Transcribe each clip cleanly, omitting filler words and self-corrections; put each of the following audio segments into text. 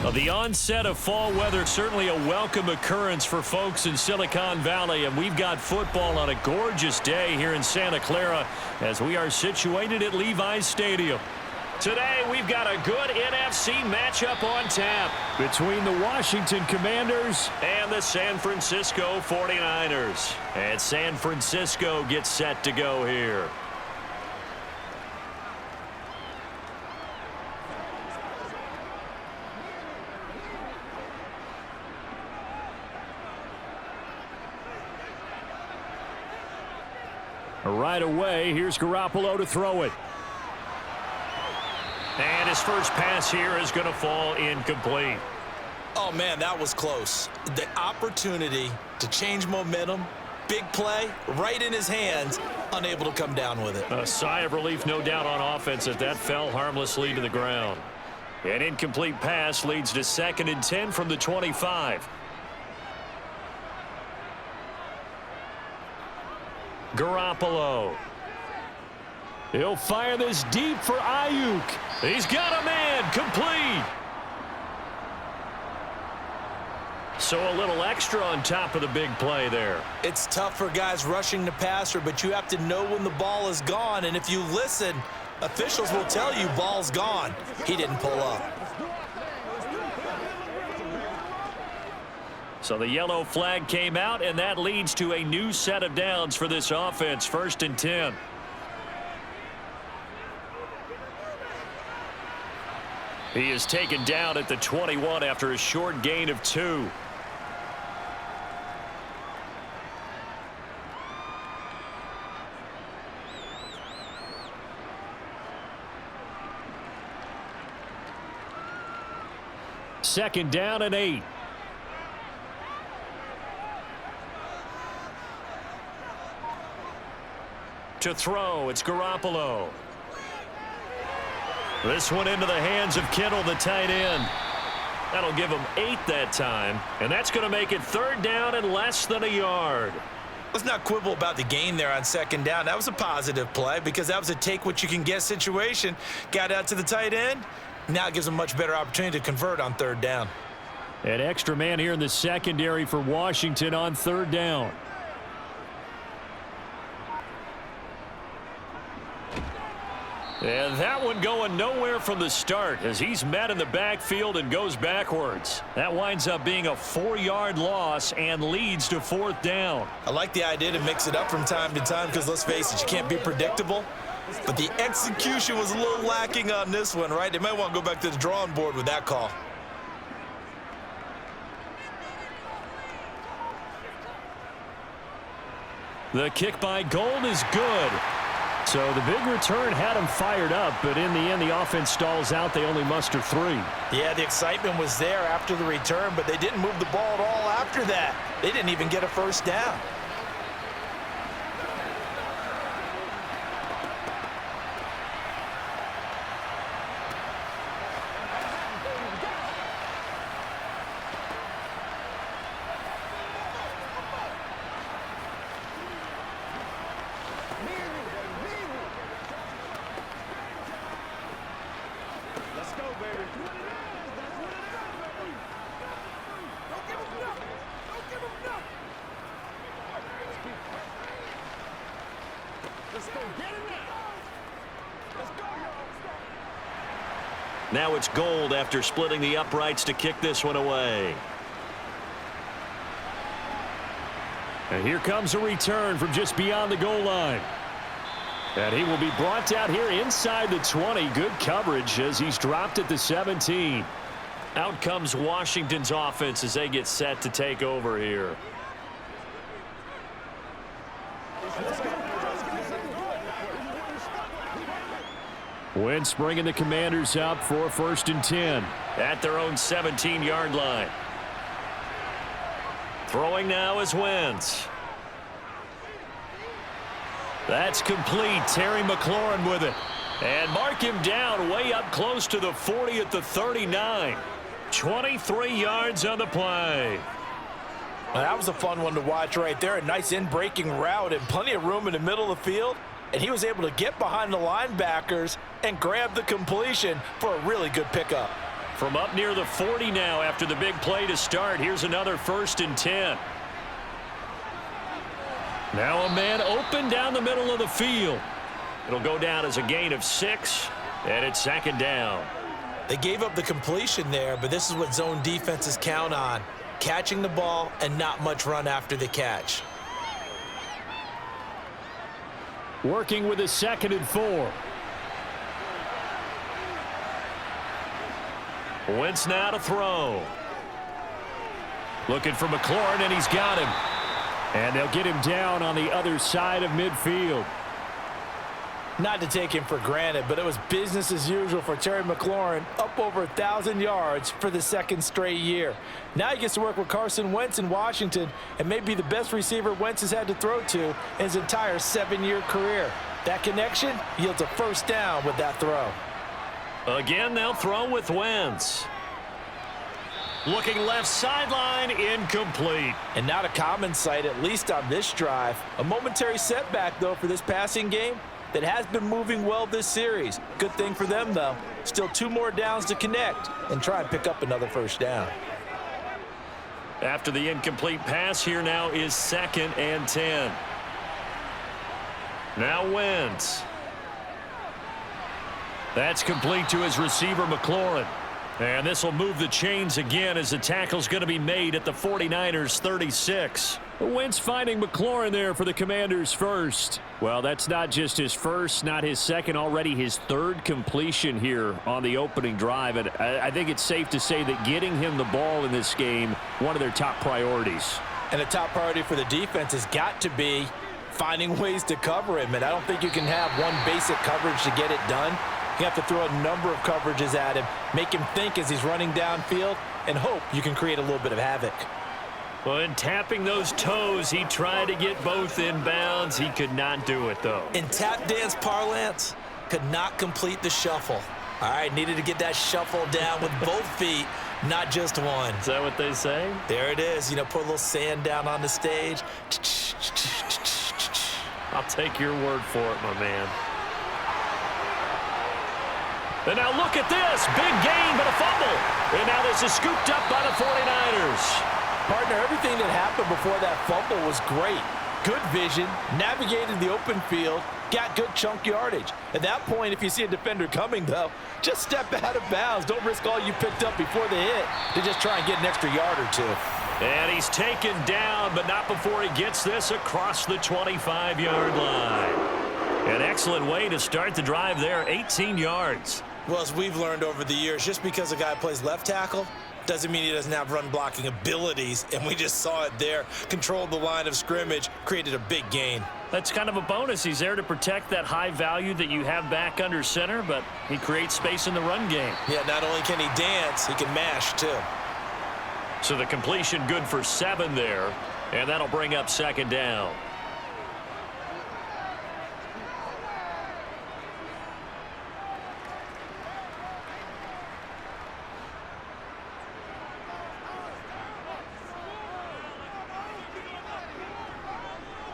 Well, the onset of fall weather, certainly a welcome occurrence for folks in Silicon Valley, and we've got football on a gorgeous day here in Santa Clara as we are situated at Levi's Stadium. Today, we've got a good NFC matchup on tap between the Washington Commanders and the San Francisco 49ers. And San Francisco gets set to go here. Right away, here's Garoppolo to throw it. And his first pass here is going to fall incomplete. Oh, man, that was close. The opportunity to change momentum, big play, right in his hands, unable to come down with it. A sigh of relief, no doubt, on offense as that fell harmlessly to the ground. An incomplete pass leads to 2nd and 10 from the 25. Garoppolo. He'll fire this deep for Ayuk. He's got a man, complete. So a little extra on top of the big play there. It's tough for guys rushing the passer, but you have to know when the ball is gone. And if you listen, officials will tell you ball's gone. He didn't pull up. So the yellow flag came out, and that leads to a new set of downs for this offense. 1st and 10. He is taken down at the 21 after a short gain of 2. Second down and 8. To throw, it's Garoppolo. This one into the hands of Kittle, the tight end. That'll give him 8 that time, and that's going to make it 3rd down and less than a yard. Let's not quibble about the gain there on 2nd down. That was a positive play because that was a take-what-you-can-get situation. Got out to the tight end. Now it gives him a much better opportunity to convert on 3rd down. An extra man here in the secondary for Washington on 3rd down. And that one going nowhere from the start as he's met in the backfield and goes backwards. That winds up being a 4-yard loss and leads to 4th down. I like the idea to mix it up from time to time because, let's face it, you can't be predictable. But the execution was a little lacking on this one, right? They might want to go back to the drawing board with that call. The kick by Gold is good. So the big return had him fired up, but in the end, the offense stalls out. They only muster 3. Yeah, the excitement was there after the return, but they didn't move the ball at all after that. They didn't even get a 1st down. Now it's Gold after splitting the uprights to kick this one away. And here comes a return from just beyond the goal line. And he will be brought out here inside the 20. Good coverage as he's dropped at the 17. Out comes Washington's offense as they get set to take over here. Wentz bringing the Commanders up for 1st and 10 at their own 17-yard line. Throwing now is Wentz. That's complete. Terry McLaurin with it. And mark him down way up close to the 40 at the 39. 23 yards on the play. Well, that was a fun one to watch right there. A nice in-breaking route and plenty of room in the middle of the field. And he was able to get behind the linebackers and grab the completion for a really good pickup. From up near the 40 now after the big play to start. Here's another 1st and 10. Now a man open down the middle of the field. It'll go down as a gain of 6, and it's 2nd down. They gave up the completion there, but this is what zone defenses count on. Catching the ball and not much run after the catch. Working with a 2nd and 4. Wentz now to throw. Looking for McLaurin, and he's got him. And they'll get him down on the other side of midfield. Not to take him for granted, but it was business as usual for Terry McLaurin, up over 1,000 yards for the 2nd straight year. Now he gets to work with Carson Wentz in Washington and may be the best receiver Wentz has had to throw to in his entire 7-year career. That connection yields a 1st down with that throw. Again, they'll throw with Wentz. Looking left sideline, incomplete. And not a common sight, at least on this drive. A momentary setback, though, for this passing game that has been moving well this series. Good thing for them, though. Still 2 more downs to connect and try and pick up another 1st down. After the incomplete pass, here now is 2nd and 10. Now Wentz. That's complete to his receiver, McLaurin. And this will move the chains again as the tackle's going to be made at the 49ers 36. Wentz finding McLaurin there for the Commanders' 1st. Well, that's not just his 1st, not his 2nd, already his 3rd completion here on the opening drive. And I think it's safe to say that getting him the ball in this game, one of their top priorities. And the top priority for the defense has got to be finding ways to cover him. And I don't think you can have one basic coverage to get it done. You have to throw a number of coverages at him, make him think as he's running downfield, and hope you can create a little bit of havoc. Well, in tapping those toes, he tried to get both in bounds. He could not do it, though. In tap dance parlance, could not complete the shuffle. All right, needed to get that shuffle down with both feet, not just one. Is that what they say? There it is. You know, put a little sand down on the stage. I'll take your word for it, my man. And now look at this. Big gain, but a fumble. And now this is scooped up by the 49ers. Partner, everything that happened before that fumble was great. Good vision, navigated the open field, got good chunk yardage. At that point, if you see a defender coming, though, just step out of bounds. Don't risk all you picked up before the hit to just try and get an extra yard or 2. And he's taken down, but not before he gets this across the 25-yard line. An excellent way to start the drive there, 18 yards. Well, as we've learned over the years, just because a guy plays left tackle doesn't mean he doesn't have run blocking abilities, and we just saw it there. Controlled the line of scrimmage, created a big gain. That's kind of a bonus. He's there to protect that high value that you have back under center, but he creates space in the run game. Yeah, not only can he dance, he can mash, too. So the completion good for 7 there, and that'll bring up 2nd down.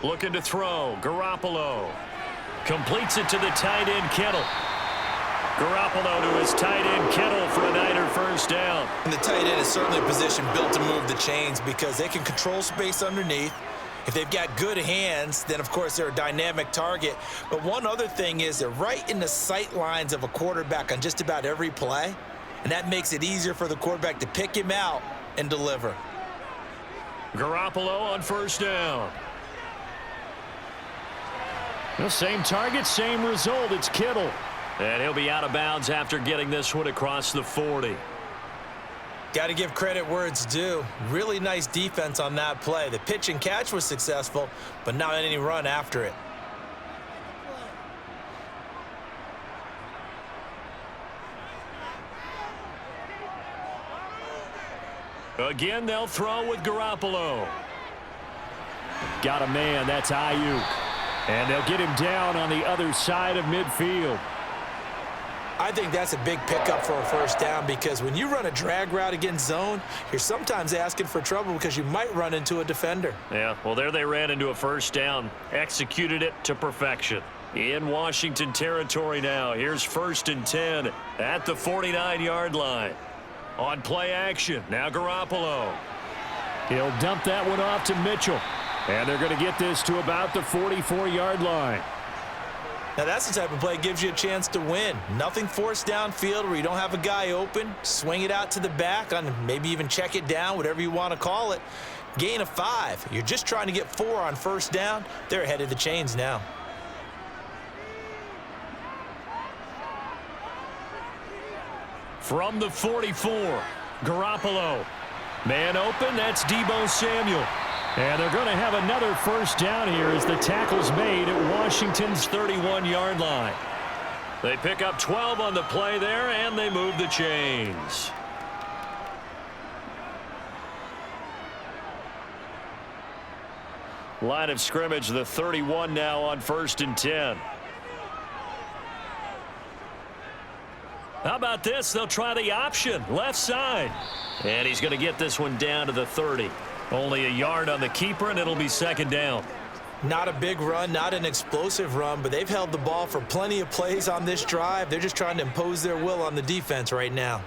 Looking to throw. Garoppolo completes it to the tight end, Kittle. Garoppolo to his tight end, Kittle, for a Niner 1st down. And the tight end is certainly a position built to move the chains because they can control space underneath. If they've got good hands, then, of course, they're a dynamic target. But one other thing is they're right in the sight lines of a quarterback on just about every play, and that makes it easier for the quarterback to pick him out and deliver. Garoppolo on 1st down. The same target, same result. It's Kittle. And he'll be out of bounds after getting this one across the 40. Got to give credit where it's due. Really nice defense on that play. The pitch and catch was successful, but not any run after it. Again, they'll throw with Garoppolo. Got a man. That's Ayuk. And they'll get him down on the other side of midfield. I think that's a big pickup for a 1st down because when you run a drag route against zone, you're sometimes asking for trouble because you might run into a defender. Yeah, well, there they ran into a 1st down. Executed it to perfection. In Washington territory now. Here's 1st and 10 at the 49-yard line. On play action, now Garoppolo. He'll dump that one off to Mitchell. And they're going to get this to about the 44-yard line. Now that's the type of play that gives you a chance to win. Nothing forced downfield where you don't have a guy open. Swing it out to the back, on maybe even check it down, whatever you want to call it. Gain of 5. You're just trying to get 4 on first down. They're ahead of the chains now. From the 44, Garoppolo. Man open, that's Deebo Samuel. And they're going to have another first down here as the tackle's made at Washington's 31-yard line. They pick up 12 on the play there, and they move the chains. Line of scrimmage, the 31 now on 1st and 10. How about this? They'll try the option, left side. And he's going to get this one down to the 30. Only a yard on the keeper, and it'll be 2nd down. Not a big run, not an explosive run, but they've held the ball for plenty of plays on this drive. They're just trying to impose their will on the defense right now.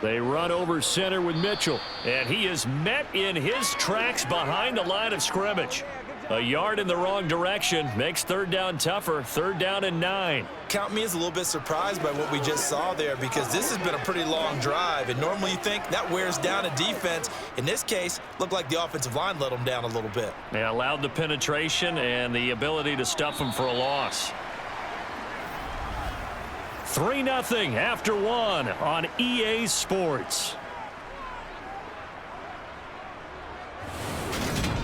They run over center with Mitchell, and he is met in his tracks behind the line of scrimmage. A yard in the wrong direction makes 3rd down tougher. 3rd down and 9. Count me as a little bit surprised by what we just saw there, because this has been a pretty long drive, and normally you think that wears down a defense. In this case, looked like the offensive line let them down a little bit. They allowed the penetration and the ability to stuff them for a loss. 3-0 after 1 on EA Sports.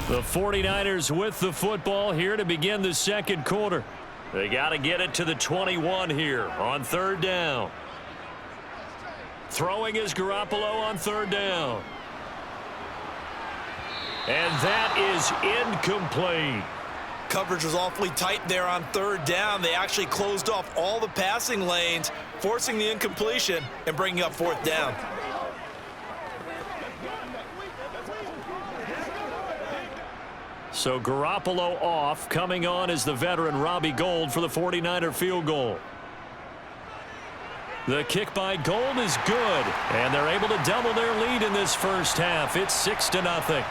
The 49ers with the football here to begin the 2nd quarter. They got to get it to the 21 here on 3rd down. Throwing is Garoppolo on 3rd down. And that is incomplete. Coverage was awfully tight there on 3rd down. They actually closed off all the passing lanes, forcing the incompletion and bringing up 4th down. So Garoppolo off. Coming on is the veteran Robbie Gould for the 49er field goal. The kick by Gould is good, and they're able to double their lead in this first half. It's 6-0.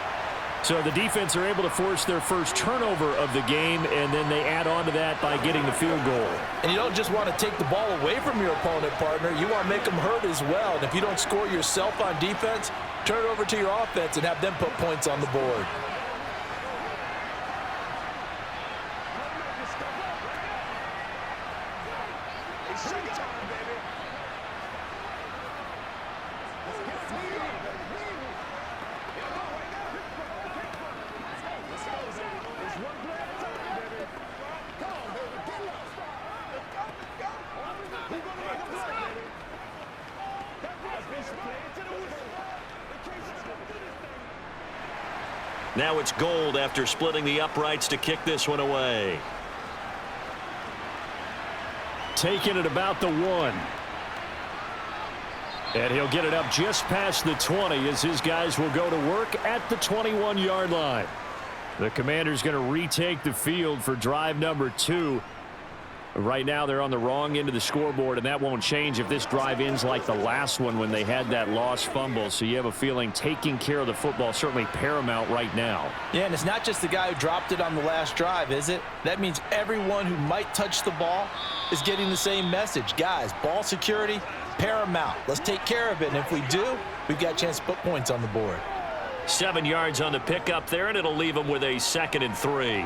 So the defense are able to force their first turnover of the game, and then they add on to that by getting the field goal. And you don't just want to take the ball away from your opponent, partner. You want to make them hurt as well. And if you don't score yourself on defense, turn it over to your offense and have them put points on the board. Now it's Gould after splitting the uprights to kick this one away. Taking it about the 1. And he'll get it up just past the 20 as his guys will go to work at the 21-yard line. The Commanders going to retake the field for drive number 2. Right now they're on the wrong end of the scoreboard, and that won't change if this drive ends like the last one when they had that lost fumble. So you have a feeling taking care of the football certainly paramount right now. Yeah, and it's not just the guy who dropped it on the last drive, is it? That means everyone who might touch the ball is getting the same message. Guys, ball security, paramount. Let's take care of it, and if we do, we've got a chance to put points on the board. 7 yards on the pickup there, and it'll leave them with a 2nd and 3.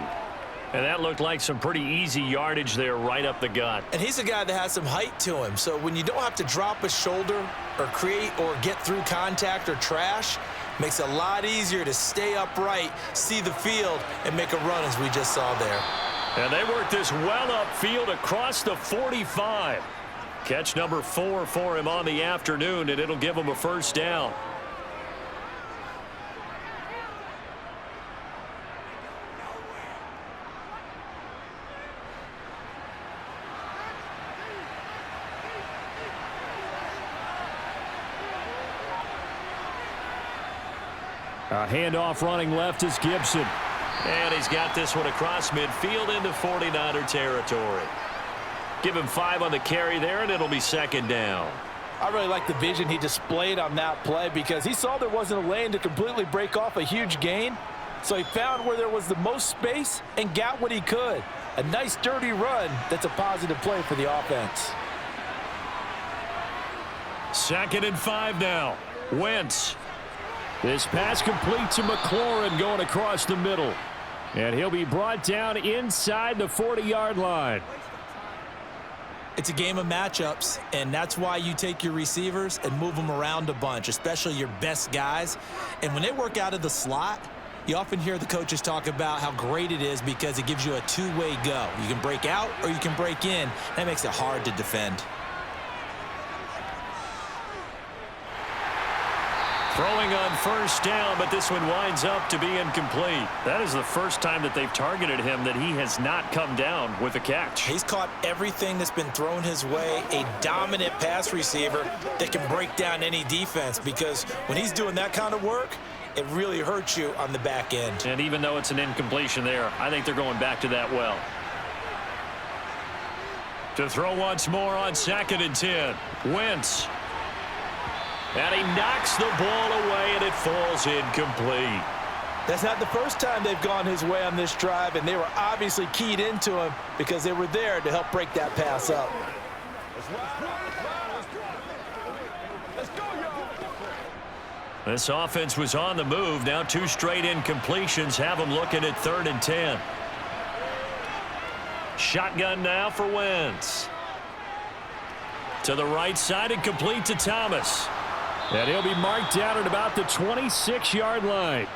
And that looked like some pretty easy yardage there right up the gut. And he's a guy that has some height to him. So when you don't have to drop a shoulder or create or get through contact or trash, makes it a lot easier to stay upright, see the field, and make a run as we just saw there. And they work this well upfield across the 45. Catch number 4 for him on the afternoon, and it'll give him a first down. A handoff running left is Gibson. And he's got this one across midfield into 49er territory. Give him 5 on the carry there, and it'll be second down. I really like the vision he displayed on that play because he saw there wasn't a lane to completely break off a huge gain. So he found where there was the most space and got what he could. A nice, dirty run that's a positive play for the offense. 2nd and 5 now. Wentz. This pass complete to McLaurin going across the middle. And he'll be brought down inside the 40-yard line. It's a game of matchups, and that's why you take your receivers and move them around a bunch, especially your best guys. And when they work out of the slot, you often hear the coaches talk about how great it is because it gives you a two-way go. You can break out or you can break in. That makes it hard to defend. Throwing on first down, but this one winds up to be incomplete. That is the first time that they've targeted him that he has not come down with a catch. He's caught everything that's been thrown his way, a dominant pass receiver that can break down any defense because when he's doing that kind of work, it really hurts you on the back end. And even though it's an incompletion there, I think they're going back to that well. To throw once more on 2nd and 10. Wentz. And he knocks the ball away, and it falls incomplete. That's not the first time they've gone his way on this drive, and they were obviously keyed into him because they were there to help break that pass up. This offense was on the move. Now 2 straight incompletions have them looking at 3rd and 10. Shotgun now for Wentz. To the right side and complete to Thomas. And he'll be marked down at about the 26-yard line.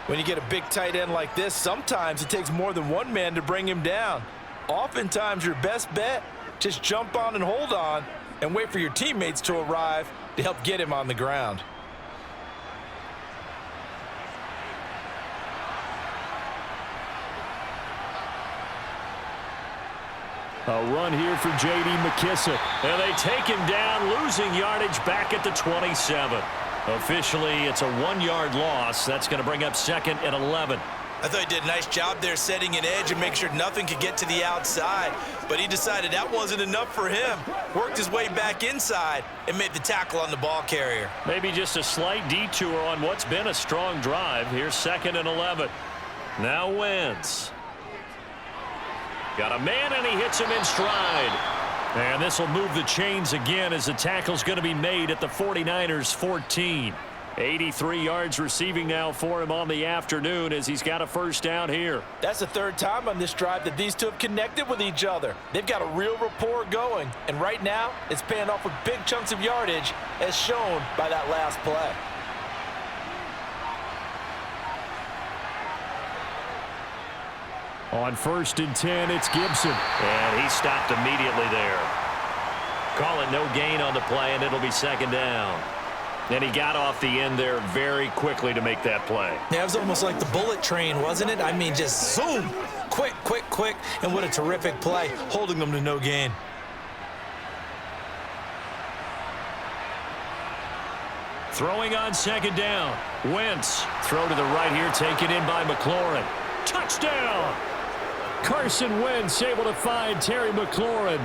When you get a big tight end like this, sometimes it takes more than one man to bring him down. Oftentimes, your best bet, just jump on and hold on and wait for your teammates to arrive to help get him on the ground. A run here for J.D. McKissick. And they take him down, losing yardage back at the 27. Officially, it's a 1-yard loss. That's going to bring up 2nd and 11. I thought he did a nice job there setting an edge and make sure nothing could get to the outside. But he decided that wasn't enough for him. Worked his way back inside and made the tackle on the ball carrier. Maybe just a slight detour on what's been a strong drive. Here's 2nd and 11. Now Wentz. Got a man, and he hits him in stride. And this will move the chains again as the tackle's going to be made at the 49ers 14. 83 yards receiving now for him on the afternoon as he's got a first down here. That's the 3rd time on this drive that these two have connected with each other. They've got a real rapport going, and right now it's paying off with big chunks of yardage as shown by that last play. On 1st and 10, it's Gibson. And he stopped immediately there. Call it no gain on the play, and it'll be 2nd down. And he got off the end there very quickly to make that play. Yeah, it was almost like the bullet train, wasn't it? I mean, just zoom, quick, quick, quick, and what a terrific play, holding them to no gain. Throwing on 2nd down. Wentz. Throw to the right here, taken in by McLaurin. Touchdown! Carson Wentz able to find Terry McLaurin.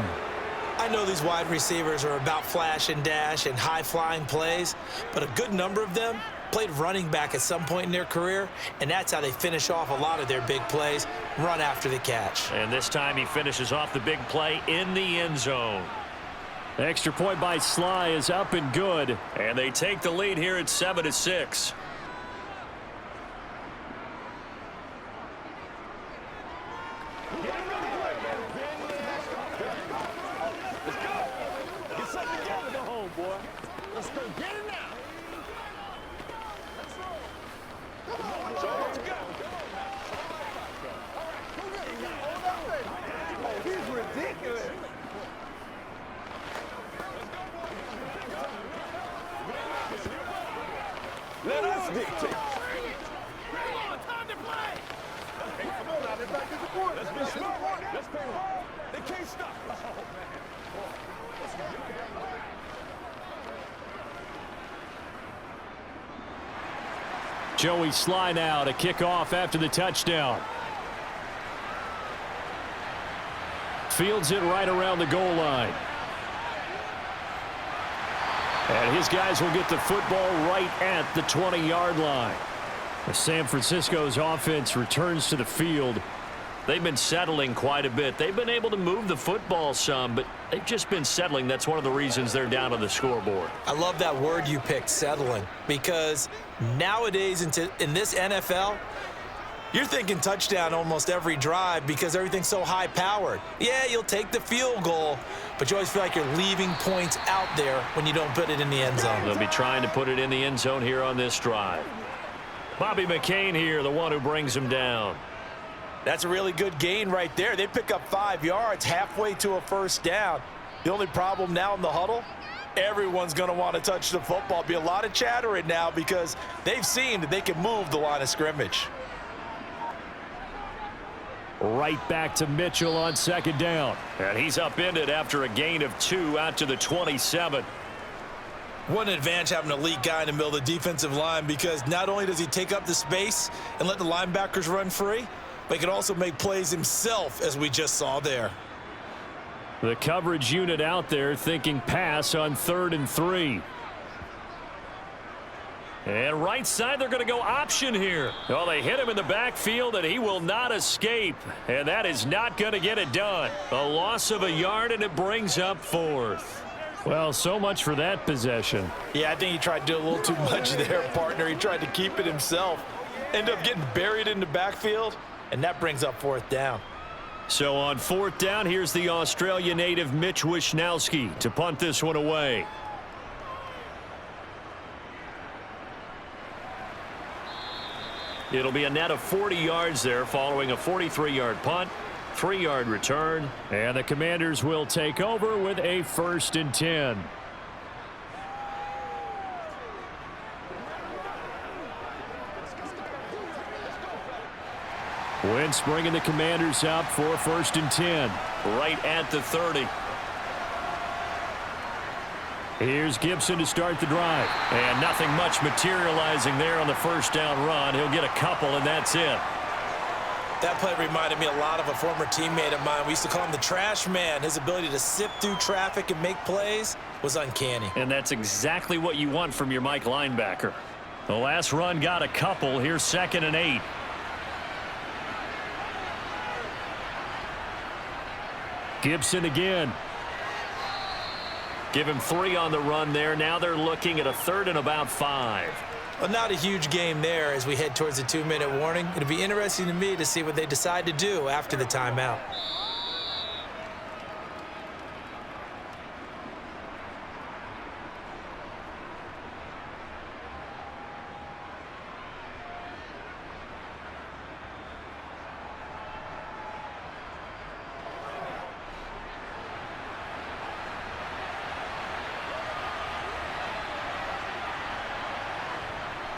I know these wide receivers are about flash and dash and high-flying plays, but a good number of them played running back at some point in their career, and that's how they finish off a lot of their big plays, run after the catch. And this time he finishes off the big play in the end zone. The extra point by Sly is up and good. And they take the lead here at 7-6. Let us dictate. Come on, time to play. Hey, come on now, they're back at the board. Let's be smart. Let's play hard. They can't stop us. Oh, man. Joey Sly now to kick off after the touchdown. Fields it right around the goal line. And his guys will get the football right at the 20-yard line. San Francisco's offense returns to the field. They've been settling quite a bit. They've been able to move the football some, but they've just been settling. That's one of the reasons they're down on the scoreboard. I love that word you picked, settling, because nowadays in this NFL, you're thinking touchdown almost every drive because everything's so high-powered. Yeah, you'll take the field goal, but you always feel like you're leaving points out there when you don't put it in the end zone. They'll be trying to put it in the end zone here on this drive. Bobby McCain here, the one who brings him down. That's a really good gain right there. They pick up 5 yards halfway to a first down. The only problem now in the huddle, everyone's going to want to touch the football. Be a lot of chattering now because they've seen that they can move the line of scrimmage. Right back to Mitchell on second down. And he's upended after a gain of 2 out to the 27. What an advantage having an elite guy in the middle of the defensive line, because not only does he take up the space and let the linebackers run free, but he can also make plays himself, as we just saw there. The coverage unit out there thinking pass on 3rd and 3. And right side, they're going to go option here. Well, they hit him in the backfield, and he will not escape. And that is not going to get it done. A loss of a yard, and it brings up 4th. Well, so much for that possession. Yeah, I think he tried to do a little too much there, partner. He tried to keep it himself. Ended up getting buried in the backfield, and that brings up 4th down. So on 4th down, here's the Australia native Mitch Wishnowski to punt this one away. It'll be a net of 40 yards there following a 43-yard punt, 3-yard return. And the Commanders will take over with a 1st and 10. Wentz bringing the Commanders up for 1st and 10. Right at the 30. Here's Gibson to start the drive. And nothing much materializing there on the first down run. He'll get a couple, and that's it. That play reminded me a lot of a former teammate of mine. We used to call him the trash man. His ability to sift through traffic and make plays was uncanny. And that's exactly what you want from your Mike linebacker. The last run got a couple. Here's 2nd and 8. Gibson again. Give him 3 on the run there. Now they're looking at a 3rd and about 5. Well, not a huge game there as we head towards the 2-minute warning. It'll be interesting to me to see what they decide to do after the timeout.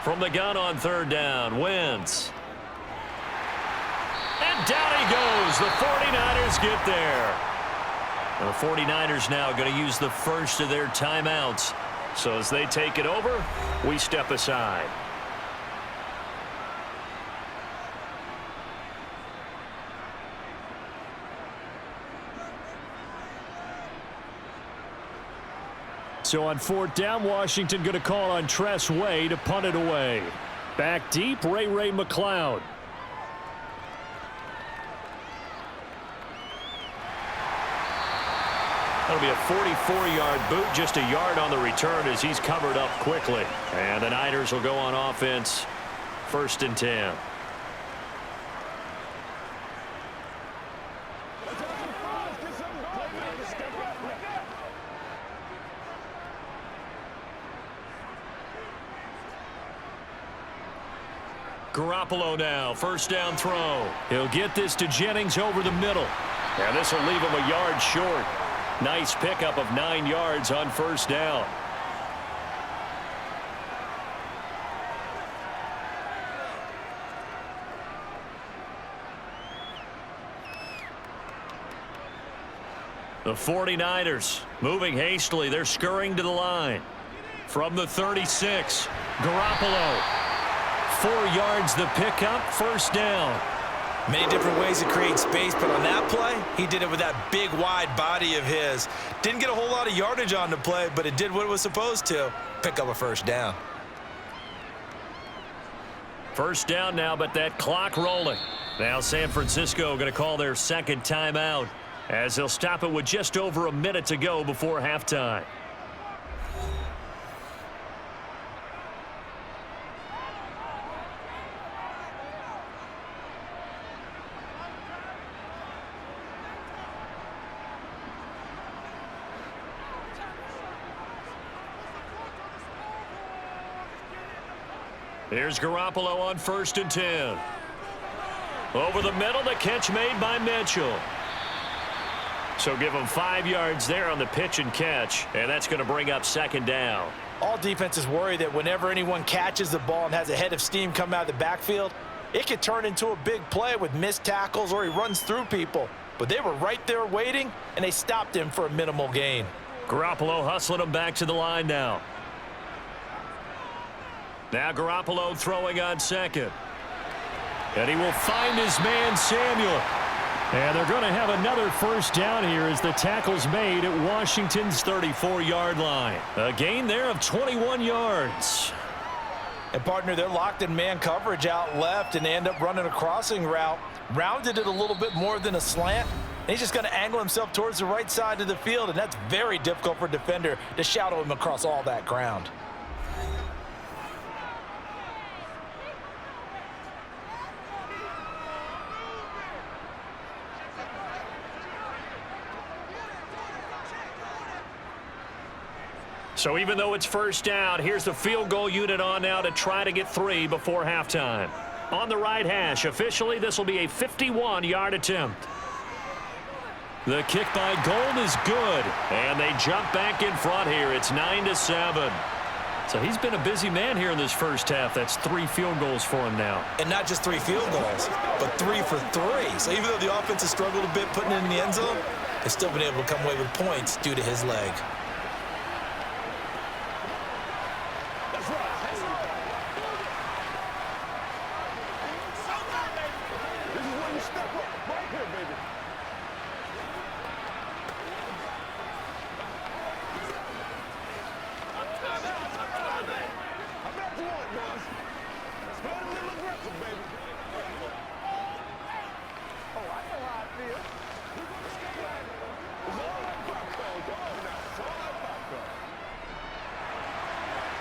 From the gun on 3rd down, Wentz. And down he goes. The 49ers get there. The 49ers now going to use the first of their timeouts. So as they take it over, we step aside. So on 4th down, Washington going to call on Tress Way to punt it away. Back deep, Ray McLeod. That'll be a 44-yard boot, just a yard on the return as he's covered up quickly. And the Niners will go on offense, 1st and 10. Garoppolo now, 1st down throw. He'll get this to Jennings over the middle. And this will leave him a yard short. Nice pickup of 9 yards on 1st down. The 49ers moving hastily. They're scurrying to the line. From the 36, Garoppolo 4 yards the pickup, first down. Many different ways to create space, but on that play, he did it with that big, wide body of his. Didn't get a whole lot of yardage on the play, but it did what it was supposed to. Pick up a first down. First down now, but that clock rolling. Now San Francisco going to call their second timeout as they'll stop it with just over a minute to go before halftime. Here's Garoppolo on 1st and 10. Over the middle, the catch made by Mitchell. So give him 5 yards there on the pitch and catch, and that's going to bring up second down. All defenses worry that whenever anyone catches the ball and has a head of steam come out of the backfield, it could turn into a big play with missed tackles or he runs through people. But they were right there waiting, and they stopped him for a minimal gain. Garoppolo hustling him back to the line now. Now Garoppolo throwing on second. And he will find his man Samuel. And they're going to have another first down here as the tackle's made at Washington's 34-yard line. A gain there of 21 yards. And, partner, they're locked in man coverage out left, and they end up running a crossing route. Rounded it a little bit more than a slant. And he's just going to angle himself towards the right side of the field, and that's very difficult for a defender to shadow him across all that ground. So even though it's first down, here's the field goal unit on now to try to get 3 before halftime. On the right hash, officially this will be a 51-yard attempt. The kick by Gold is good, and they jump back in front here. It's 9-7. So he's been a busy man here in this first half. That's 3 field goals for him now. And not just 3 field goals, but 3 for 3. So even though the offense has struggled a bit putting it in the end zone, they've still been able to come away with points due to his leg.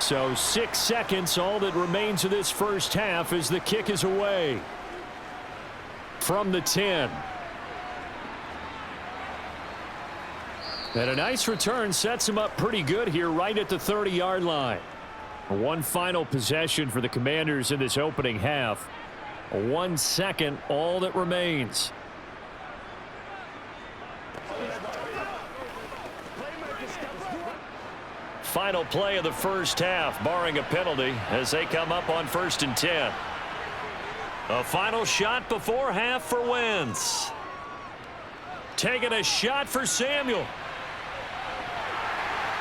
So 6 seconds, all that remains of this first half as the kick is away. From the 10. And a nice return sets him up pretty good here right at the 30-yard line. One final possession for the Commanders in this opening half. 1 second, all that remains. Final play of the first half, barring a penalty, as they come up on 1st and 10. A final shot before half for Wentz. Taking a shot for Samuel.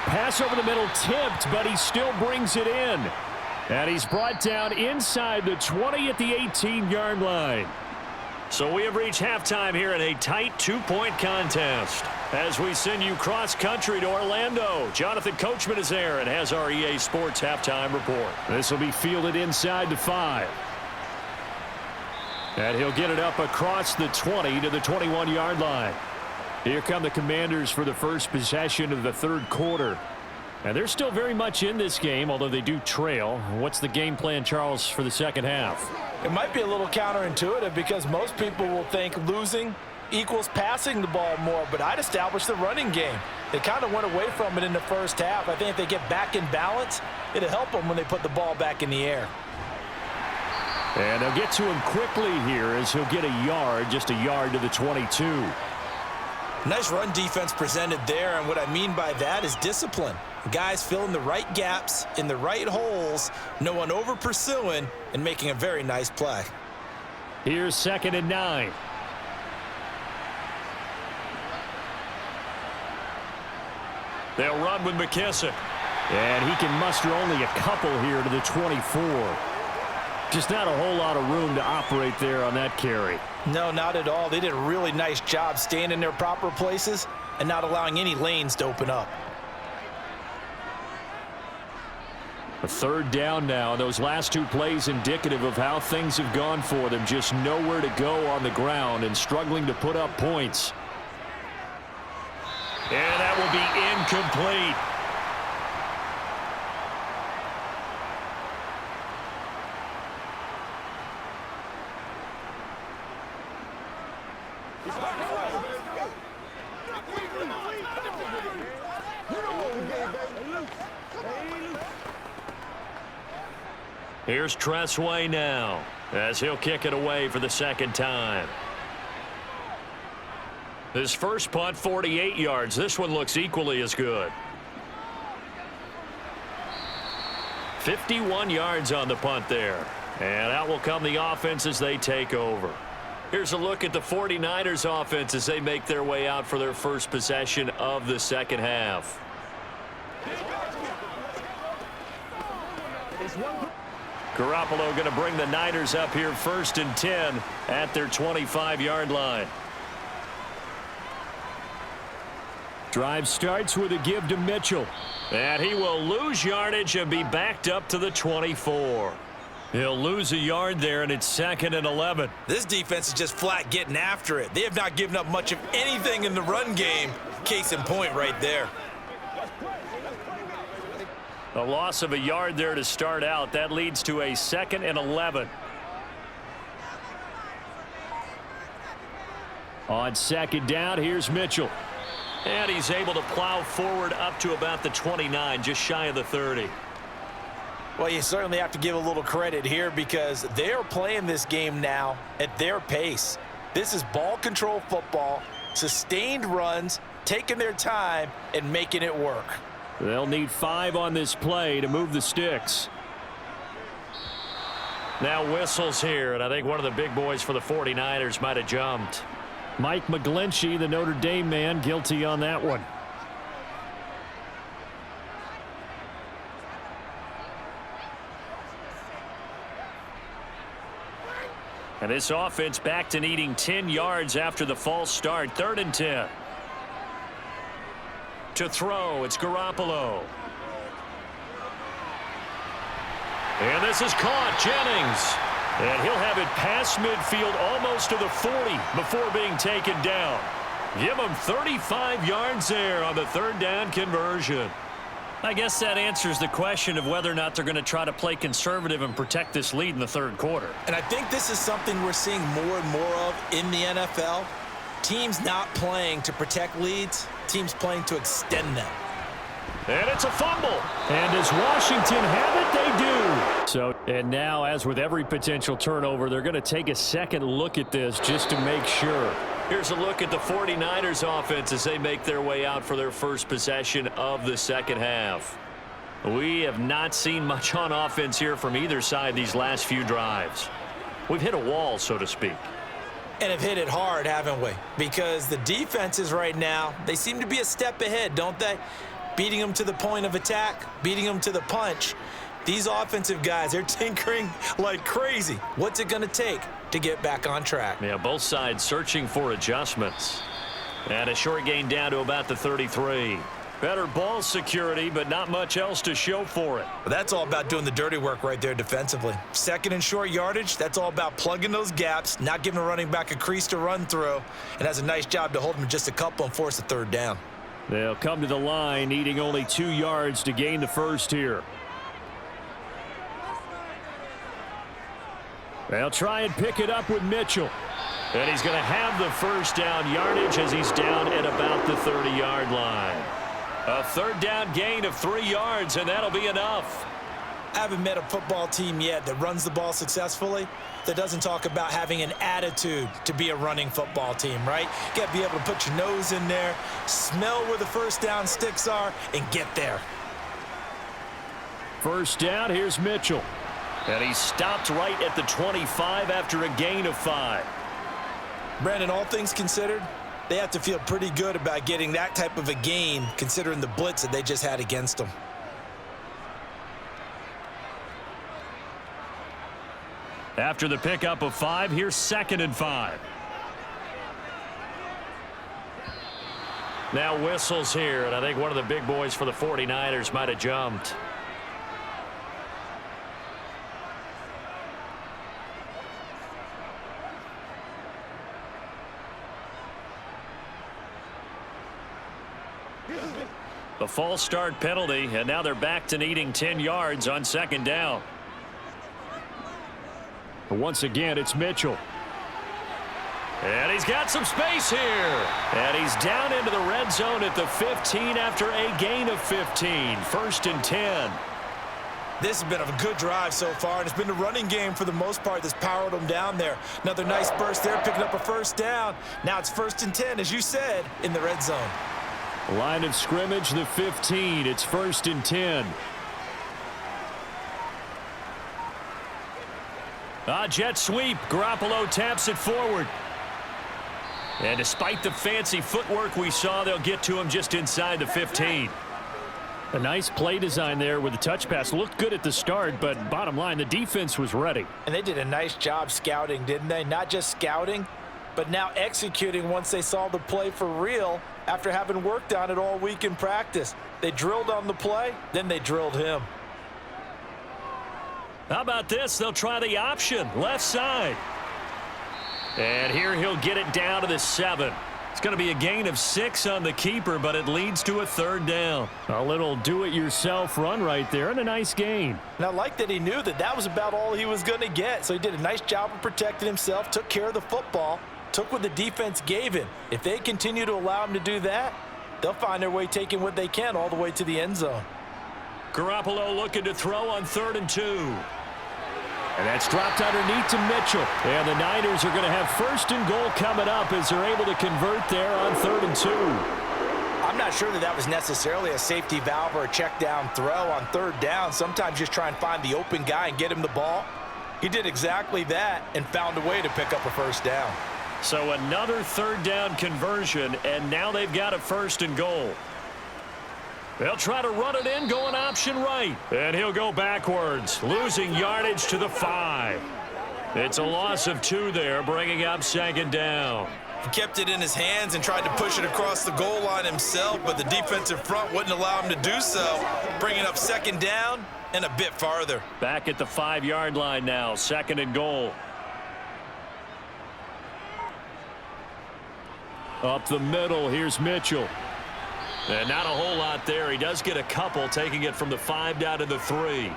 Pass over the middle tipped, but he still brings it in. And he's brought down inside the 20 at the 18-yard line. So we have reached halftime here in a tight 2-point contest. As we send you cross-country to Orlando, Jonathan Coachman is there and has our EA Sports halftime report. This will be fielded inside the 5. And he'll get it up across the 20 to the 21-yard line. Here come the Commanders for the first possession of the third quarter. And they're still very much in this game, although they do trail. What's the game plan, Charles, for the second half? It might be a little counterintuitive because most people will think losing equals passing the ball more, but I'd establish the running game. They kind of went away from it in the first half. I think if they get back in balance, it'll help them when they put the ball back in the air. And they'll get to him quickly here as he'll get a yard, just a yard to the 22. Nice run defense presented there, and what I mean by that is discipline. Guys filling the right gaps in the right holes, no one over pursuing, and making a very nice play. Here's 2nd and 9. They'll run with McKissick. And he can muster only a couple here to the 24. Just not a whole lot of room to operate there on that carry. No, not at all. They did a really nice job staying in their proper places and not allowing any lanes to open up. A third down now. Those last two plays indicative of how things have gone for them. Just nowhere to go on the ground and struggling to put up points. And that will be incomplete. Here's Tressway now as he'll kick it away for the second time. His first punt, 48 yards. This one looks equally as good. 51 yards on the punt there. And out will come the offense as they take over. Here's a look at the 49ers offense as they make their way out for their first possession of the second half. Garoppolo going to bring the Niners up here 1st and 10 at their 25-yard line. Drive starts with a give to Mitchell. And he will lose yardage and be backed up to the 24. He'll lose a yard there, and it's 2nd and 11. This defense is just flat getting after it. They have not given up much of anything in the run game. Case in point right there. A loss of a yard there to start out. That leads to a 2nd and 11. On second down, here's Mitchell. And he's able to plow forward up to about the 29, just shy of the 30. Well, you certainly have to give a little credit here because they're playing this game now at their pace. This is ball control football, sustained runs, taking their time, and making it work. They'll need 5 on this play to move the sticks. Now whistles here, and I think one of the big boys for the 49ers might have jumped. Mike McGlinchey, the Notre Dame man, guilty on that one. And this offense back to needing 10 yards after the false start. 3rd and 10. To throw, it's Garoppolo. And this is caught, Jennings. And he'll have it past midfield almost to the 40 before being taken down. Give him 35 yards there on the 3rd down conversion. I guess that answers the question of whether or not they're going to try to play conservative and protect this lead in the 3rd quarter. And I think this is something we're seeing more and more of in the NFL. Teams not playing to protect leads, teams playing to extend them. And it's a fumble. And does Washington have it? They do. So, and now, as with every potential turnover, they're going to take a second look at this just to make sure. Here's a look at the 49ers offense as they make their way out for their first possession of the second half. We have not seen much on offense here from either side these last few drives. We've hit a wall, so to speak. And have hit it hard, haven't we? Because the defenses right now, they seem to be a step ahead, don't they? Beating them to the point of attack, beating them to the punch. These offensive guys, they're tinkering like crazy. What's it going to take to get back on track? Yeah, both sides searching for adjustments. And a short gain down to about the 33. Better ball security, but not much else to show for it. That's all about doing the dirty work right there defensively. 2nd and short yardage, that's all about plugging those gaps, not giving a running back a crease to run through, and has a nice job to hold him just a couple and force a 3rd down. They'll come to the line, needing only 2 yards to gain the first here. They'll try and pick it up with Mitchell. And he's going to have the first down yardage as he's down at about the 30-yard line. A 3rd down gain of 3 yards, and that'll be enough. I haven't met a football team yet that runs the ball successfully that doesn't talk about having an attitude to be a running football team, right? You got to be able to put your nose in there, smell where the first down sticks are, and get there. First down, here's Mitchell. And he stopped right at the 25 after a gain of 5. Brandon, all things considered, they have to feel pretty good about getting that type of a gain considering the blitz that they just had against them. After the pickup of 5, here's 2nd and 5. Now whistles here, and I think one of the big boys for the 49ers might have jumped. The false start penalty, and now they're back to needing 10 yards on 2nd down. Once again, it's Mitchell. And he's got some space here. And he's down into the red zone at the 15 after a gain of 15. 1st and 10. This has been a good drive so far, and it's been the running game for the most part that's powered them down there. Another nice burst there, picking up a 1st down. Now it's 1st and 10, as you said, in the red zone. Line of scrimmage, the 15. It's 1st and 10. Jet sweep. Garoppolo taps it forward. And despite the fancy footwork we saw, they'll get to him just inside the 15. A nice play design there with the touch pass. Looked good at the start, but bottom line, the defense was ready. And they did a nice job scouting, didn't they? Not just scouting, but now executing once they saw the play for real after having worked on it all week in practice. They drilled on the play, then they drilled him. How about this? They'll try the option, left side. And here he'll get it down to the 7. It's going to be a gain of 6 on the keeper, but it leads to a 3rd down. A little do-it-yourself run right there, and a nice gain. And I like that he knew that that was about all he was going to get. So he did a nice job of protecting himself, took care of the football, took what the defense gave him. If they continue to allow him to do that, they'll find their way taking what they can all the way to the end zone. Garoppolo looking to throw on 3rd and 2. And that's dropped underneath to Mitchell. And the Niners are going to have 1st and goal coming up as they're able to convert there on 3rd and 2. I'm not sure that was necessarily a safety valve or a check down throw on 3rd down. Sometimes just try and find the open guy and get him the ball. He did exactly that and found a way to pick up a 1st down. So another 3rd down conversion, and now they've got a 1st and goal. They'll try to run it in, going option right. And he'll go backwards, losing yardage to the 5. It's a loss of 2 there, bringing up 2nd down. He kept it in his hands and tried to push it across the goal line himself, but the defensive front wouldn't allow him to do so, bringing up 2nd down and a bit farther. Back at the 5-yard line now, 2nd and goal. Up the middle, here's Mitchell. And not a whole lot there. He does get a couple, taking it from the 5 down to the 3.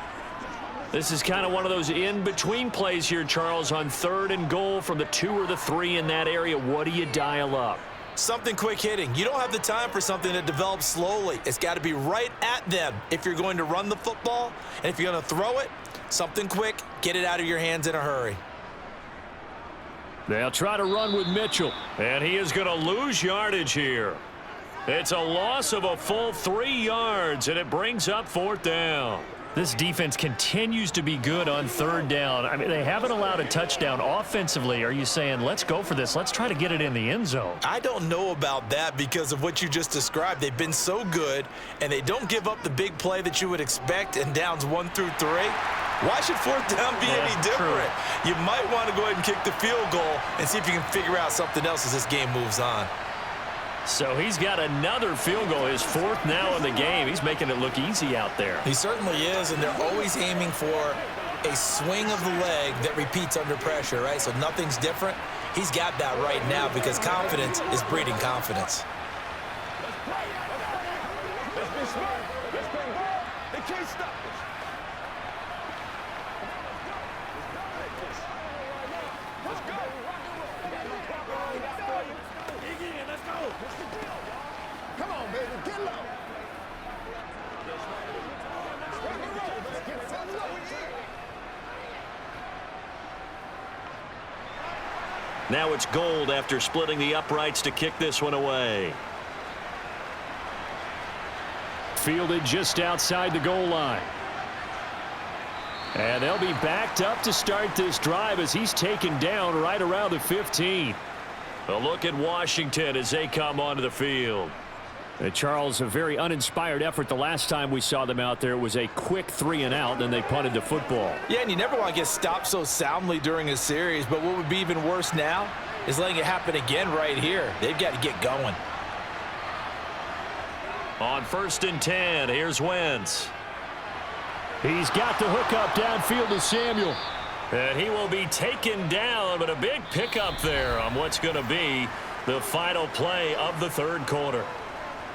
This is kind of one of those in-between plays here, Charles, on 3rd and goal from the 2 or the 3 in that area. What do you dial up? Something quick hitting. You don't have the time for something that develops slowly. It's got to be right at them if you're going to run the football. And if you're going to throw it, something quick, get it out of your hands in a hurry. They'll try to run with Mitchell. And he is going to lose yardage here. It's a loss of a full 3 yards, and it brings up 4th down. This defense continues to be good on 3rd down. I mean, they haven't allowed a touchdown offensively. Are you saying, let's go for this? Let's try to get it in the end zone. I don't know about that because of what you just described. They've been so good, and they don't give up the big play that you would expect in downs 1 through 3. Why should 4th down be any different? True. You might want to go ahead and kick the field goal and see if you can figure out something else as this game moves on. So he's got another field goal, his 4th now in the game. He's making it look easy out there. He certainly is, and they're always aiming for a swing of the leg that repeats under pressure, right? So nothing's different. He's got that right now because confidence is breeding confidence. Let's be smart. Let's play ball. They can't stop us. Let's go. Let's go. Come on, baby. Get low. Let's get some low. Now it's Gold after splitting the uprights to kick this one away. Fielded just outside the goal line. And they'll be backed up to start this drive as he's taken down right around the 15. A look at Washington as they come onto the field. Charles, a very uninspired effort the last time we saw them out there. It was a quick 3-and-out, and they punted the football. Yeah, and you never want to get stopped so soundly during a series, but what would be even worse now is letting it happen again right here. They've got to get going. On 1st and 10, here's Wentz. He's got the hook up downfield to Samuel. And he will be taken down, but a big pickup there on what's going to be the final play of the third quarter.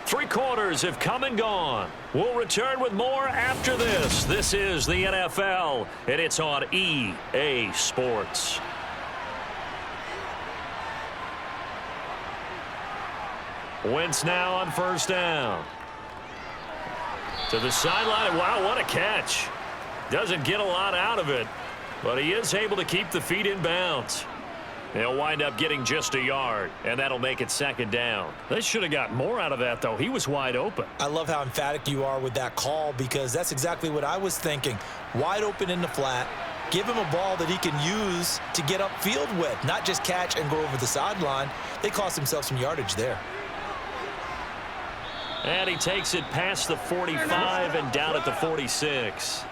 3 quarters have come and gone. We'll return with more after this. This is the NFL, and it's on EA Sports. Wentz now on 1st down. To the sideline. Wow, what a catch. Doesn't get a lot out of it, but he is able to keep the feet in bounds. They'll wind up getting just a yard, and that'll make it 2nd down. They should have got more out of that, though. He was wide open. I love how emphatic you are with that call, because that's exactly what I was thinking. Wide open in the flat. Give him a ball that he can use to get upfield with, not just catch and go over the sideline. They cost themselves some yardage there. And he takes it past the 45 and down at the 46.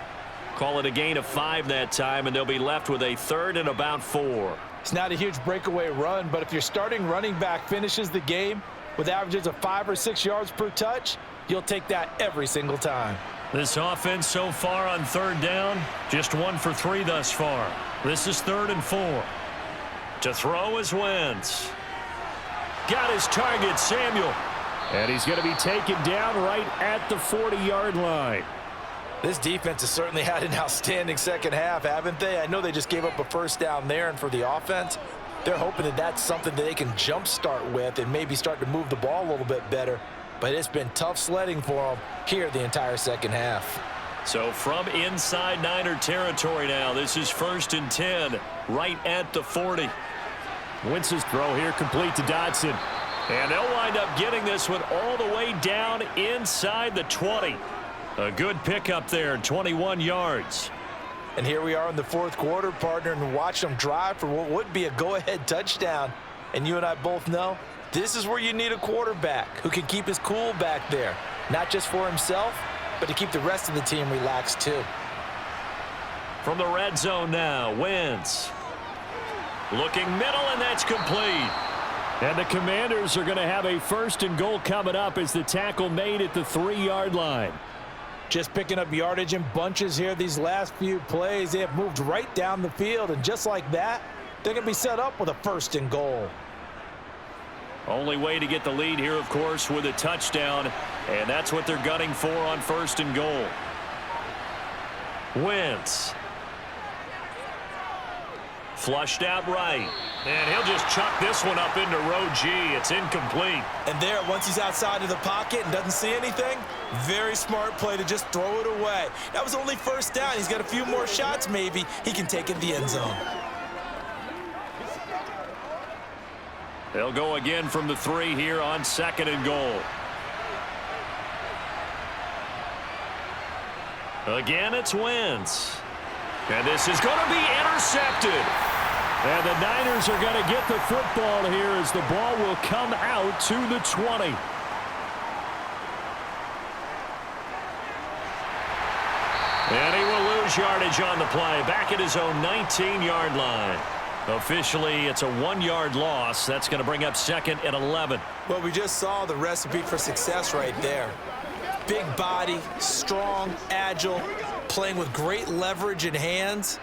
Call it a gain of 5 that time, and they'll be left with a 3rd and about 4. It's not a huge breakaway run, but if your starting running back finishes the game with averages of 5 or 6 yards per touch, you'll take that every single time. This offense so far on 3rd down, just 1 for 3 thus far. This is 3rd and 4. To throw is Wentz. Got his target, Samuel. And he's going to be taken down right at the 40-yard line. This defense has certainly had an outstanding second half, haven't they? I know they just gave up a 1st down there, and for the offense, they're hoping that that's something that they can jumpstart with and maybe start to move the ball a little bit better. But it's been tough sledding for them here the entire second half. So from inside Niner territory now, this is 1st and 10, right at the 40. Wentz's throw here complete to Dodson. And they'll wind up getting this one all the way down inside the 20. A good pickup there, 21 yards. And here we are in the 4th quarter, partner, and watch them drive for what would be a go-ahead touchdown. And you and I both know this is where you need a quarterback who can keep his cool back there, not just for himself, but to keep the rest of the team relaxed too. From the red zone now, Wentz. Looking middle, and that's complete. And the Commanders are going to have a 1st and goal coming up as the tackle made at the 3-yard line. Just picking up yardage in bunches here these last few plays. They have moved right down the field, and just like that, they're going to be set up with a 1st and goal. Only way to get the lead here, of course, with a touchdown, and that's what they're gunning for on 1st and goal. Wentz. Flushed out right. And he'll just chuck this one up into row G. It's incomplete. And there, once he's outside of the pocket and doesn't see anything, very smart play to just throw it away. That was only 1st down. He's got a few more shots maybe. He can take it in the end zone. They'll go again from the 3 here on 2nd and goal. Again, it's Wentz. And this is going to be intercepted. And the Niners are going to get the football here as the ball will come out to the 20. And he will lose yardage on the play, back at his own 19-yard line. Officially, it's a 1-yard loss. That's going to bring up 2nd and 11. Well, we just saw the recipe for success right there. Big body, strong, agile, playing with great leverage in hands.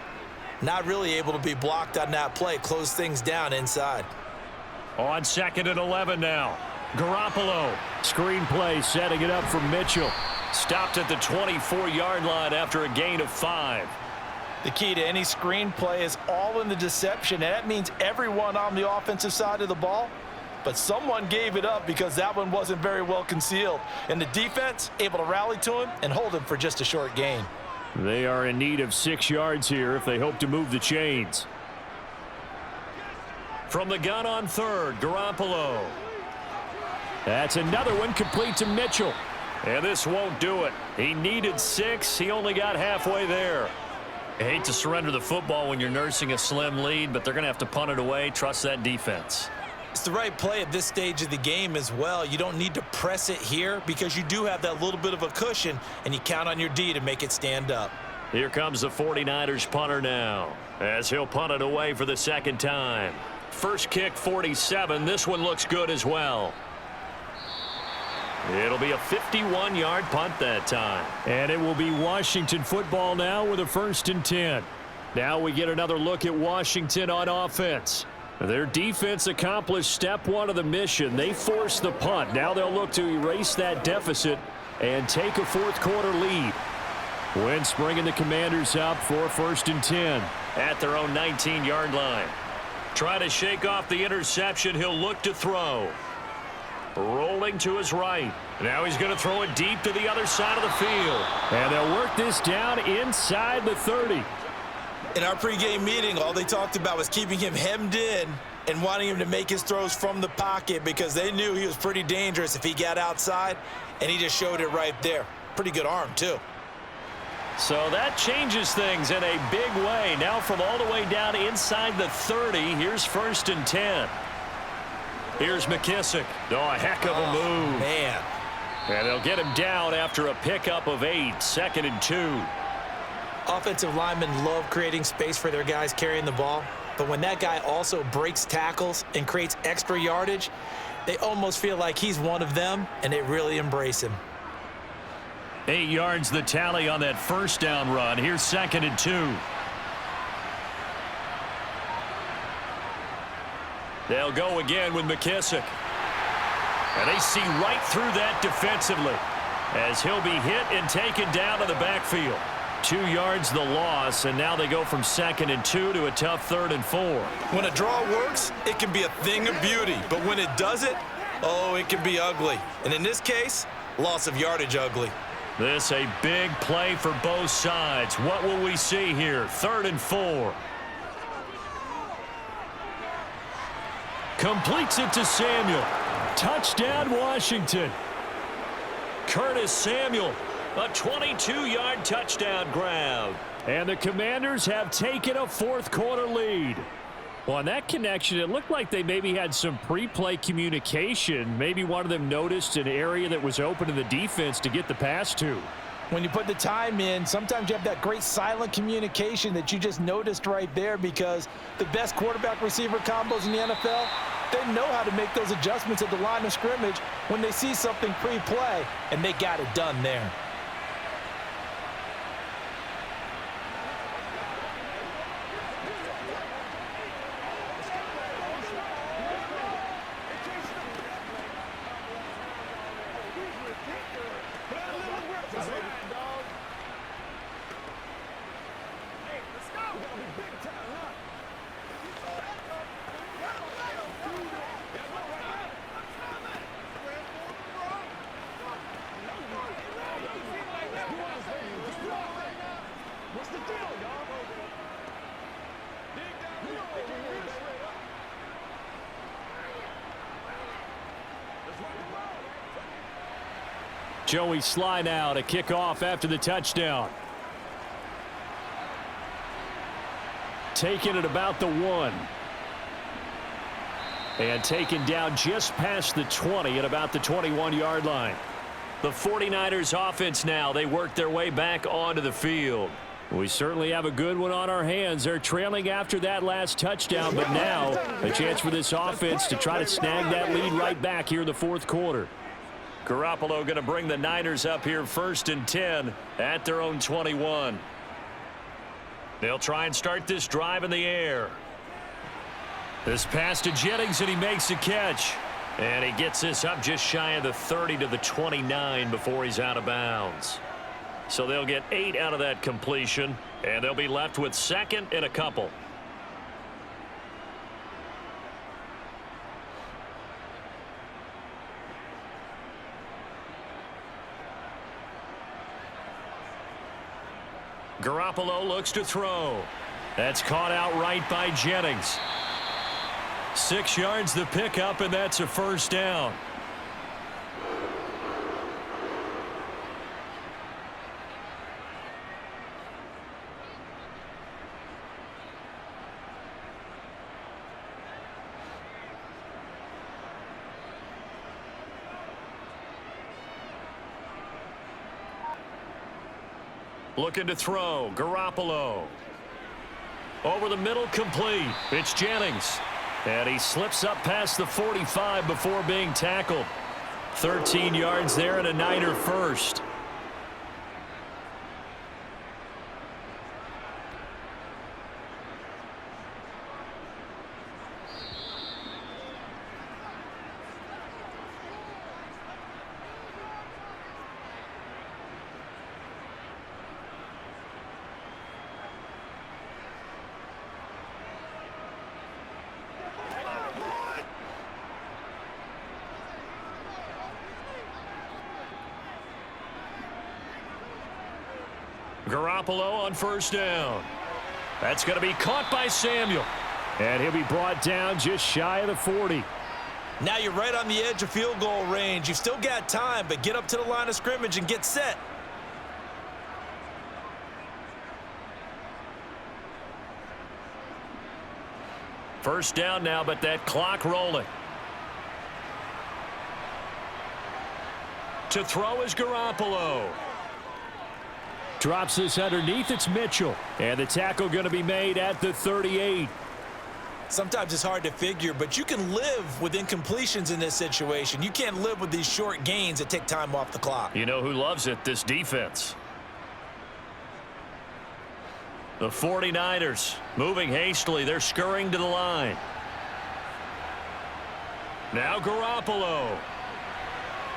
Not really able to be blocked on that play. Close things down inside. On 2nd and 11 now. Garoppolo. Screen play setting it up for Mitchell. Stopped at the 24-yard line after a gain of 5. The key to any screen play is all in the deception, and that means everyone on the offensive side of the ball. But someone gave it up because that one wasn't very well concealed. And the defense able to rally to him and hold him for just a short gain. They are in need of 6 yards here if they hope to move the chains. From the gun on 3rd, Garoppolo. That's another one complete to Mitchell. And this won't do it. He needed 6. He only got halfway there. I hate to surrender the football when you're nursing a slim lead, but they're going to have to punt it away. Trust that defense. It's the right play at this stage of the game as well. You don't need to press it here because you do have that little bit of a cushion, and you count on your D to make it stand up. Here comes the 49ers punter now, as he'll punt it away for the second time. First kick, 47. This one looks good as well. It'll be a 51-yard punt that time. And it will be Washington football now with a 1st and 10. Now we get another look at Washington on offense. Their defense accomplished step one of the mission. They forced the punt. Now they'll look to erase that deficit and take a fourth-quarter lead. Wentz bringing the Commanders up for 1st and 10. At their own 19-yard line. Try to shake off the interception. He'll look to throw. Rolling to his right. Now he's going to throw it deep to the other side of the field. And they'll work this down inside the 30. In our pregame meeting, all they talked about was keeping him hemmed in and wanting him to make his throws from the pocket because they knew he was pretty dangerous if he got outside, and he just showed it right there. Pretty good arm, too. So that changes things in a big way. Now from all the way down inside the 30, here's 1st and 10. Here's McKissick. Oh, a heck of a move. Man. And they'll get him down after a pickup of 8, 2nd and 2. Offensive linemen love creating space for their guys carrying the ball, but when that guy also breaks tackles and creates extra yardage, they almost feel like he's one of them, and they really embrace him. 8 yards the tally on that first down run. Here's 2nd and 2. They'll go again with McKissick. And they see right through that defensively as he'll be hit and taken down to the backfield. 2 yards the loss, and now they go from 2nd and 2 to a tough 3rd and 4. When a draw works, it can be a thing of beauty, but when it doesn't, oh, it can be ugly. And in this case, loss of yardage ugly. This a big play for both sides. What will we see here? 3rd and 4. Completes it to Samuel. Touchdown, Washington. Curtis Samuel, a 22-yard touchdown grab. And the Commanders have taken a fourth-quarter lead. Well, on that connection, it looked like they maybe had some pre-play communication. Maybe one of them noticed an area that was open in the defense to get the pass to. When you put the time in, sometimes you have that great silent communication that you just noticed right there because the best quarterback-receiver combos in the NFL, they know how to make those adjustments at the line of scrimmage when they see something pre-play, and they got it done there. Joey Sly now to kick off after the touchdown. Taken at about the 1. And taken down just past the 20 at about the 21-yard line. The 49ers offense now, they work their way back onto the field. We certainly have a good one on our hands. They're trailing after that last touchdown, but now a chance for this offense to try to snag that lead right back here in the fourth quarter. Garoppolo going to bring the Niners up here 1st and 10 at their own 21. They'll try and start this drive in the air. This pass to Jennings, and he makes a catch. And he gets this up just shy of the 30 to the 29 before he's out of bounds. So they'll get 8 out of that completion, and they'll be left with 2nd and a couple. Garoppolo looks to throw. That's caught out right by Jennings. 6 yards the pickup, and that's a first down. Looking to throw. Garoppolo. Over the middle, complete. It's Jennings. And he slips up past the 45 before being tackled. 13 yards there and a Niner first. Garoppolo on first down. That's going to be caught by Samuel. And he'll be brought down just shy of the 40. Now you're right on the edge of field goal range. You've still got time, but get up to the line of scrimmage and get set. First down now, but that clock rolling. To throw is Garoppolo. Drops this underneath. It's Mitchell. And the tackle going to be made at the 38. Sometimes it's hard to figure, but you can live with incompletions in this situation. You can't live with these short gains that take time off the clock. You know who loves it? This defense. The 49ers moving hastily. They're scurrying to the line. Now Garoppolo.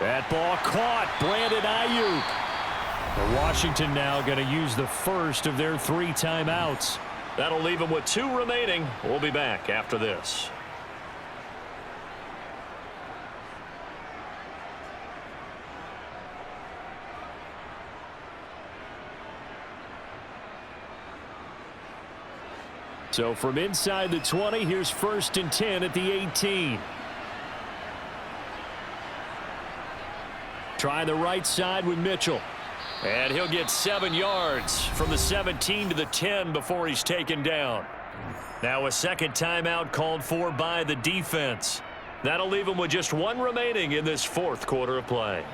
That ball caught. Brandon Ayuk. Washington now going to use the first of their 3 timeouts. That'll leave them with 2 remaining. We'll be back after this. So from inside the 20, here's 1st and 10 at the 18. Try the right side with Mitchell. And he'll get 7 yards from the 17 to the 10 before he's taken down. Now a second timeout called for by the defense. That'll leave him with just 1 remaining in this 4th quarter of play.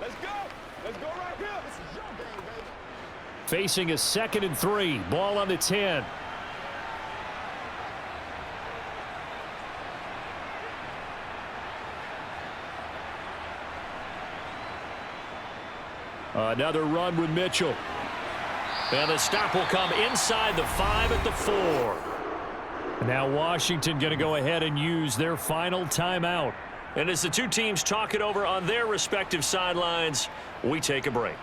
Let's go. Let's go right here. This is your game, baby. Facing a 2nd and 3. Ball on the 10. Another run with Mitchell. And the stop will come inside the 5 at the 4. Now Washington going to go ahead and use their final timeout. And as the 2 teams talk it over on their respective sidelines, we take a break.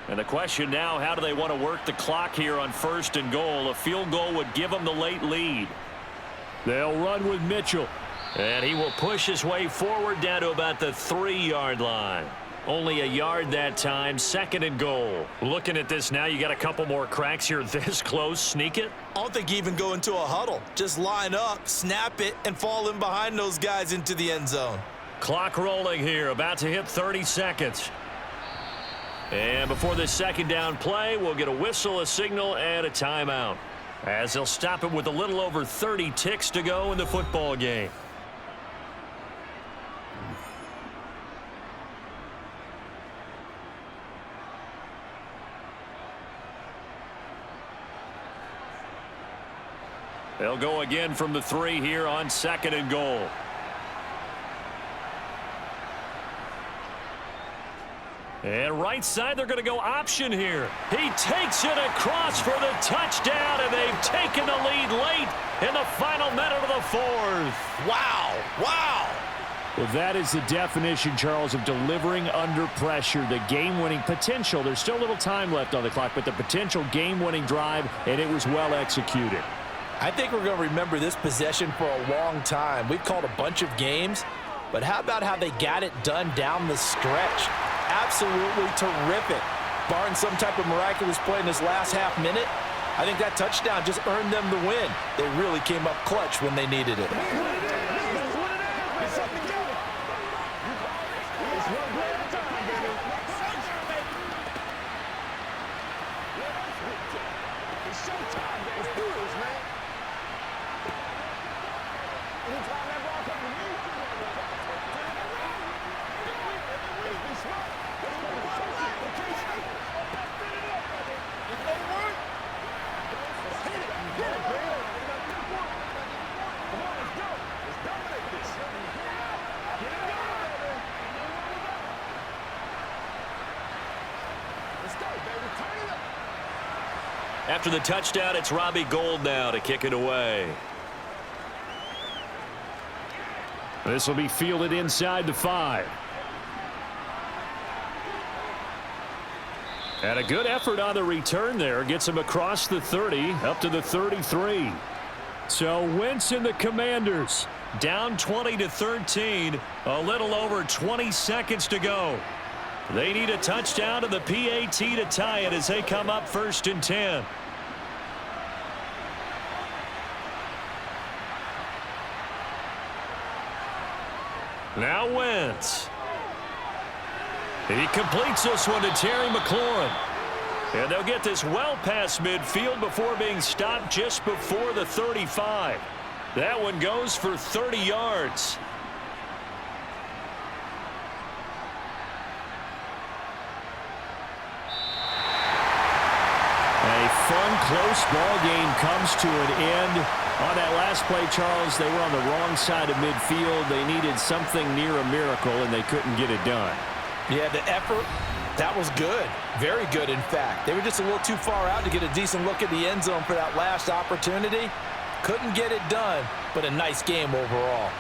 And the question now, how do they want to work the clock here on 1st and goal? A field goal would give them the late lead. They'll run with Mitchell. And he will push his way forward down to about the 3-yard line. Only a yard that time, 2nd and goal. Looking at this now, you got a couple more cracks here this close. Sneak it? I don't think you even go into a huddle. Just line up, snap it, and fall in behind those guys into the end zone. Clock rolling here, about to hit 30 seconds. And before this 2nd down play, we'll get a whistle, a signal, and a timeout, as they'll stop it with a little over 30 ticks to go in the football game. They'll go again from the 3 here on 2nd and goal. And right side, they're going to go option here. He takes it across for the touchdown, and they've taken the lead late in the final minute of the 4th. Wow. Wow. Well, that is the definition, Charles, of delivering under pressure. The game-winning potential. There's still a little time left on the clock, but the potential game-winning drive, and it was well executed. I think we're going to remember this possession for a long time. We've called a bunch of games, but how about how they got it done down the stretch? Absolutely terrific. Barring some type of miraculous play in this last half minute, I think that touchdown just earned them the win. They really came up clutch when they needed it. After the touchdown, it's Robbie Gould now to kick it away. This will be fielded inside the 5. And a good effort on the return there. Gets him across the 30, up to the 33. So Wentz and the Commanders down 20-13, a little over 20 seconds to go. They need a touchdown to the PAT to tie it as they come up 1st and 10. Now Wentz. He completes this one to Terry McLaurin. And they'll get this well past midfield before being stopped just before the 35. That one goes for 30 yards. A fun, close ball game comes to an end. On that last play, Charles, they were on the wrong side of midfield. They needed something near a miracle, and they couldn't get it done. Yeah, the effort, that was good. Very good, in fact. They were just a little too far out to get a decent look at the end zone for that last opportunity. Couldn't get it done, but a nice game overall.